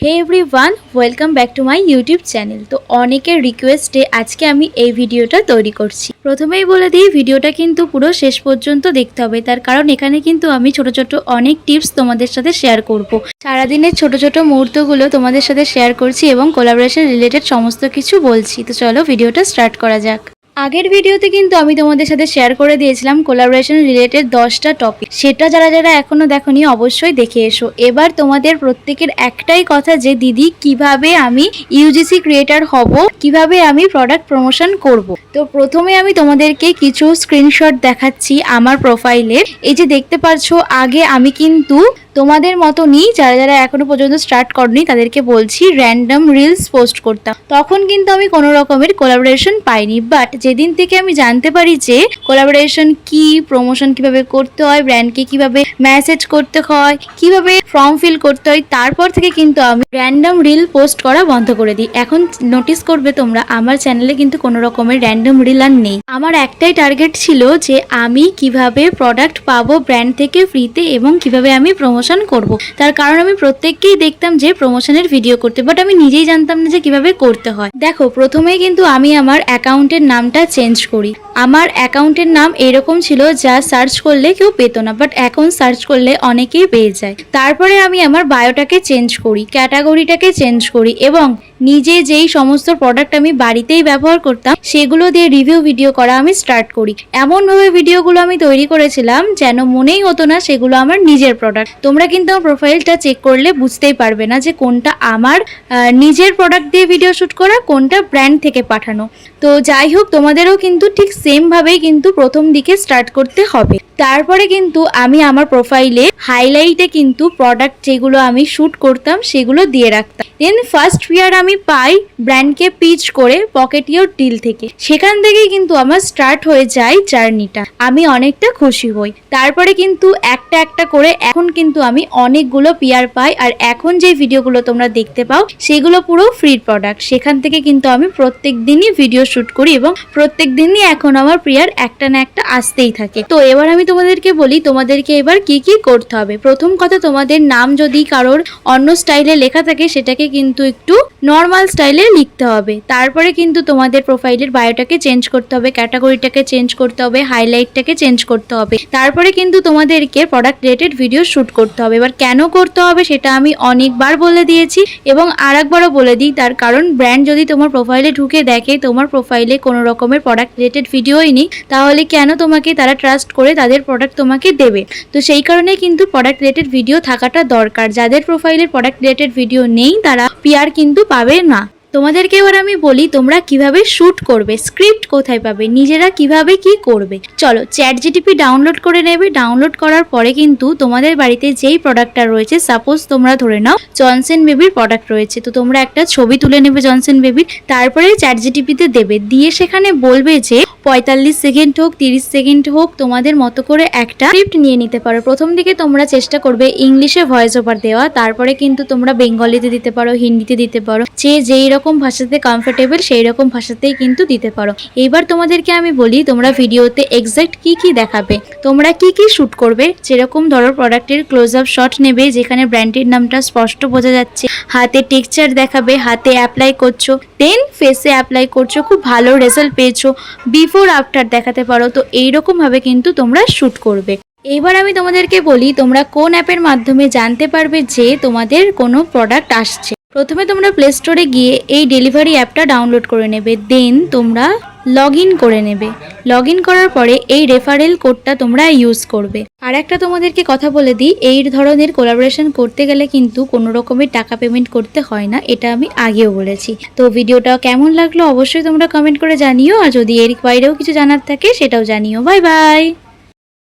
Hey everyone, welcome back to my YouTube channel. তো অনেকের রিকোয়েস্টে আজকে আমি এই ভিডিওটা তৈরি করছি। প্রথমেই বলে দিই, ভিডিওটা কিন্তু পুরো শেষ পর্যন্ত দেখতে হবে, তার কারণ এখানে কিন্তু আমি ছোট ছোট অনেক টিপস তোমাদের সাথে শেয়ার করব। সারাদিনের ছোট ছোট মুহূর্তগুলো তোমাদের সাথে শেয়ার করছি এবং কোলাবোরেশন রিলেটেড সমস্ত কিছু বলছি। তো চলো ভিডিওটা স্টার্ট করা যাক। আগের ভিডিওতে কিন্তু আমি তোমাদের সাথে শেয়ার করে দিয়েছিলাম কোলাবোরেশন রিলেটেড 10টা টপিক। সেটা যারা যারা এখনো দেখোনি অবশ্যই দেখে এসো। এবার তোমাদের প্রত্যেকের একটাই কথা যে দিদি কিভাবে আমি ইউজিসি ক্রিয়েটার হব, কিভাবে আমি প্রোডাক্ট প্রমোশন করব। তো প্রথমে আমি তোমাদেরকে কিছু স্ক্রিনশট দেখাচ্ছি আমার প্রোফাইলে। এই যে দেখতে পাচ্ছ, আগে আমি কিন্তু তোমাদের মতনই যারা যারা এখনো পর্যন্ত স্টার্ট করনি তাদেরকে বলছি র্যান্ডম রিলস পোস্ট করতাম। তখন কিন্তু আমি কোনো রকমের কোলাবোরেশন পাইনি, বাট যেদিন থেকে আমি জানতে পারি যে কোলাবোরেশন কি, প্রমোশন কিভাবে করতে হয়, ব্র্যান্ডকে কিভাবে মেসেজ করতে হয়, কিভাবে ফর্ম ফিল করতে হয়, তারপর থেকে কিন্তু আমি র্যান্ডম রিল পোস্ট করা বন্ধ করে দিই। এখন নোটিস করবে তোমরা, আমার চ্যানেলে কিন্তু কোনো রকমের র্যান্ডম রিল আর নেই। আমার একটাই টার্গেট ছিল যে আমি কিভাবে প্রোডাক্ট পাবো ব্র্যান্ড থেকে ফ্রিতে এবং কিভাবে আমি প্রমোশন করব। তার কারণ আমি প্রত্যেককেই দেখতাম যে প্রমোশনের ভিডিও করতে, বাট আমি নিজেই জানতাম না যে কিভাবে করতে হয়। দেখো, প্রথমেই কিন্তু আমি আমার অ্যাকাউন্টের নামটা চেঞ্জ করি। আমার অ্যাকাউন্টের নাম এরকম ছিল যা সার্চ করলে কেউ পেতো না, বাট এখন সার্চ করলে অনেকেই পেয়ে যায়। তারপরে আমি আমার বায়োটাকে চেঞ্জ করি, ক্যাটাগরিটাকে চেঞ্জ করি এবং নিজে যেই সমস্ত প্রোডাক্ট আমি বাড়িতেই ব্যবহার করতাম সেগুলো দিয়ে রিভিউ ভিডিও করা আমি স্টার্ট করি। এমনভাবে ভিডিওগুলো আমি তৈরি করেছিলাম যেন মনেই হতো না সেগুলো আমার নিজের প্রোডাক্ট। তোমরা কিন্তু আমার প্রোফাইলটা চেক করলে বুঝতেই পারবে না যে কোনটা আমার নিজের প্রোডাক্ট দিয়ে ভিডিও শ্যুট করা, কোনটা ব্র্যান্ড থেকে পাঠানো। তো যাই হোক, তোমাদেরও কিন্তু ঠিক সেমভাবেই কিন্তু প্রথম দিকে স্টার্ট করতে হবে। তারপরে কিন্তু আমি আমার প্রোফাইলে হাইলাইটে কিন্তু প্রোডাক্ট যেগুলো আমি শ্যুট করতাম সেগুলো দিয়ে রাখতাম। দেন ফার্স্ট ইয়ার আমি পাই ব্র্যান্ডকে পিচ করে পকেটিওর ডিল থেকে। সেখান থেকেই কিন্তু আমার স্টার্ট হয়ে যায় জার্নিটা। আমি অনেকটা খুশি হই। তারপরে কিন্তু একটা একটা করে এখন কিন্তু আমি অনেকগুলো পিয়ার পাই, আর এখন যে ভিডিওগুলো তোমরা দেখতে পাও সেগুলো পুরো ফ্রি প্রোডাক্ট। সেখান থেকে কিন্তু আমি প্রত্যেক দিনই ভিডিও শ্যুট করি এবং প্রত্যেক দিনই এখন আমার পিয়ার একটা না একটা আসতেই থাকে। তো এবার আমি তোমাদেরকে বলি তোমাদেরকে এবার কি কি করতে হবে। প্রথম কথা, তোমাদের নাম যদি কারোর অন্য স্টাইলে লেখা থাকে সেটাকে কিন্তু একটু নর্মাল স্টাইলে লিখতে হবে। তারপরে কিন্তু তোমাদের প্রোফাইলের বায়োটাকে চেঞ্জ করতে হবে, ক্যাটাগরিটাকে চেঞ্জ করতে হবে, হাইলাইটটাকে চেঞ্জ করতে হবে। তারপরে কিন্তু তোমাদেরকে প্রোডাক্ট রিলেটেড ভিডিও শ্যুট করতে হবে। এবার কেন করতে হবে সেটা আমি অনেকবার বলে দিয়েছি এবং আরেকবারও বলে দিই, তার কারণ ব্র্যান্ড যদি তোমার প্রোফাইলে ঢুকে দেখে তোমার প্রোফাইলে কোনো রকমের প্রোডাক্ট রিলেটেড ভিডিওই নেই, তাহলে কেন তোমাকে তারা ট্রাস্ট করে তাদের প্রোডাক্ট তোমাকে দেবে। তো সেই কারণে কিন্তু প্রোডাক্ট রিলেটেড ভিডিও থাকাটা দরকার। যাদের প্রোফাইলের প্রোডাক্ট রিলেটেড ভিডিও নেই তারা পিআর কিন্তু পাবে না। তোমাদেরকে এবার আমি বলি তোমরা কিভাবে শ্যুট করবে, স্ক্রিপ্ট কোথায় পাবে, নিজেরা কিভাবে কি করবে। চলো, চ্যাটজিটিপি ডাউনলোড করে নেবে। ডাউনলোড করার পরে কিন্তু তোমাদের বাড়িতে যেই প্রোডাক্টটা রয়েছে, সাপোজ তোমরা ধরে নাও জনসন বেবির প্রোডাক্ট রয়েছে, তো তোমরা একটা ছবি তুলে নেবে জনসন বেবির। তারপরে চ্যাটজিটিপিতে দেবে, দিয়ে সেখানে বলবে যে 45 সেকেন্ড হোক, 30 সেকেন্ড হোক, তোমাদের মতো করে একটা স্ক্রিপ্ট নিয়ে নিতে পারো। প্রথম দিকে তোমরা চেষ্টা করবে ইংলিশে ভয়েস ওভার দেওয়া, তারপরে কিন্তু তোমরা বেঙ্গলিতে দিতে পারো, হিন্দিতে দিতে পারো, যেই রকম ভাষাতে কমফোর্টেবল সেই রকম ভাষাতেই কিন্তু দিতে পারো। এবার তোমাদেরকে আমি বলি তোমরা ভিডিওতে এক্সাক্ট কি কি দেখাবে, তোমরা কি কি শ্যুট করবে। যেরকম ধরো প্রোডাক্টের ক্লোজ আপ শট নেবে যেখানে ব্র্যান্ডের নামটা স্পষ্ট বোঝা যাচ্ছে, হাতে টেক্সচার দেখাবে, হাতে অ্যাপ্লাই করছো, দেন ফেসে অ্যাপ্লাই করছো, খুব ভালো রেজাল্ট পেয়েছো, বিফোর আফটার দেখাতে পারো। তো এইরকম ভাবে কিন্তু তোমরা শ্যুট করবে। এবার আমি তোমাদেরকে বলি তোমরা কোন অ্যাপের মাধ্যমে জানতে পারবে যে তোমাদের কোনো প্রোডাক্ট আসছে। প্রথমে তোমরা প্লে স্টোরে গিয়ে এই ডেলিভারি অ্যাপটা ডাউনলোড করে নেবে, দেন তোমরা লগ ইন করে নেবে। লগ ইন করার পরে এই রেফারেল কোডটা তোমরা ইউজ করবে। আর একটা তোমাদেরকে কথা বলে দিই, এই ধরনের কোলাবোরেশন করতে গেলে কিন্তু কোনো রকমের টাকা পেমেন্ট করতে হয় না, এটা আমি আগেও বলেছি। তো ভিডিওটা কেমন লাগলো অবশ্যই তোমরা কমেন্ট করে জানিও, আর যদি এর বাইরেও কিছু জানার থাকে সেটাও জানিও। Bye bye.